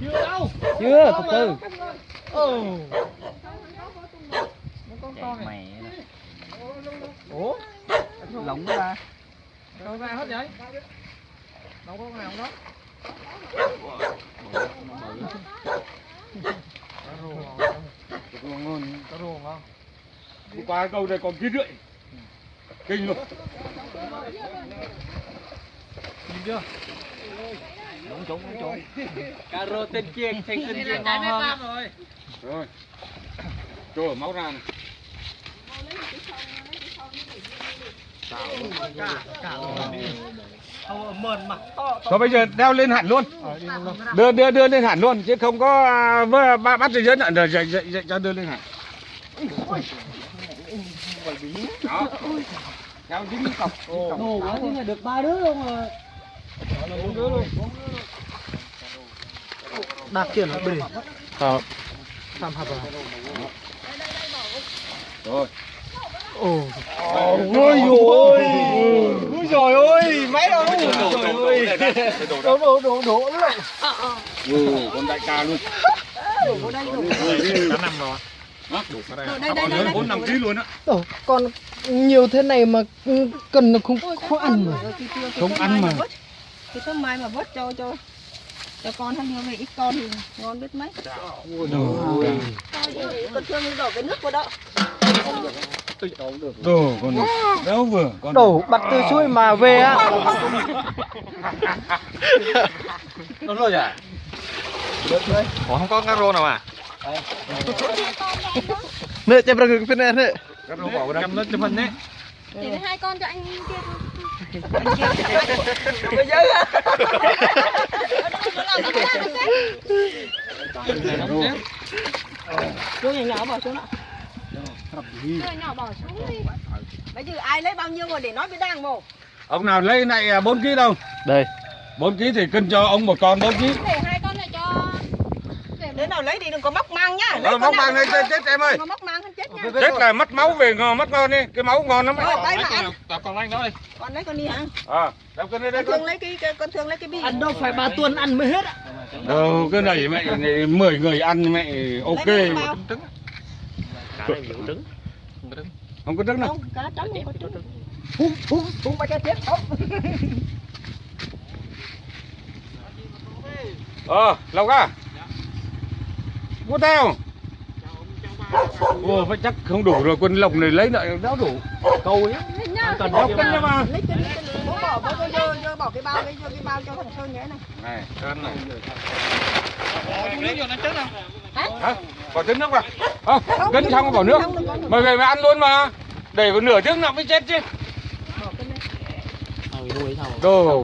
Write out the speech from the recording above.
Chưa đâu. Chưa, từ từ. Con Mẹ. ủa? Lỏng ra. Đâu ra hết vậy? Đâu có con nào đó. Cá rô ngon. Cá rô ngon. Qua câu đây còn kia rưỡi. Kinh luôn. Nhìn chưa? Đúng trúng. Cà rô tên kia ngon hơn. Rồi. Cho máu ra này. Thôi bây giờ đeo lên hẳn luôn. Đưa lên hẳn luôn chứ không có bắt dây dẫn nữa rồi cho đưa lên hẳn. Đó. Theo dính cọc. Đồ quá thế là được 3 đứa luôn rồi. Đạt kiện là bể. Ờ. Tham hạt rồi. Rồi. Ồ. Ôi ôi. Ôi trời ơi, máy đâu. Trời ơi. Đổ lại. Con đại ca luôn. Đã nằm rồi. Đủ đây. 4-5 kg luôn á. Còn nhiều thế này mà cần nó không ăn mà. Không ăn mà. Thì sớm mai mà vớt cho con hay đưa về ít con thì ngon biết mấy. Con thương đi đổ cái nước vào đó. Đồ con đéo vừa con. Đổ bật từ suối mà về á. Đúng rồi à? Ủa không có cá rô nào à? Nè chém ra cái bên này nè. Cá rô bỏ vào đây. Cầm lên chụp hình nhé. Để hai con cho anh kia. Chú nhỏ bỏ xuống ạ. Nhỏ bỏ xuống đi. Bây giờ ai lấy bao nhiêu rồi để nói với đang mồ. Ông nào lấy này 4 kg đâu? Đây. 4 kg thì cân cho ông một con 4 kg. Để hai con này cho. Đứa nào lấy đi đừng có móc mang nhá. Móc mang này chết em ơi. Móc mang không chết nha. Chết là mất máu về mất ngon đi, cái máu ngon lắm. Đây mà ăn. Còn anh đó đi. Con lấy con đi hả? Đem con đây Con thương lấy con thương lấy cái bi. Ăn đâu phải 3 tuần ăn mới hết á. Đâu cái này mẹ 10 người ăn mẹ ok. Cá này nhiều trứng. Không có trứng đâu. Không, cá trắng không có trứng. Hung phải cái chết không. Lâu ra. Mua theo. Phải chắc không đủ rồi, quân lộc này lấy lại đéo đủ. Câu ấy. Cần đeo cân nha mà. Lấy cân. Bố bỏ cái bao cho thằng Sơn nhé này. Này, cân này. Lấy vô nó chết không? Hả? Bỏ trứng nước vào. Cân xong bỏ nước. Mời về mà ăn luôn mà. Để vào nửa trứng nó mới chết chứ. Nuôi sao? Đồ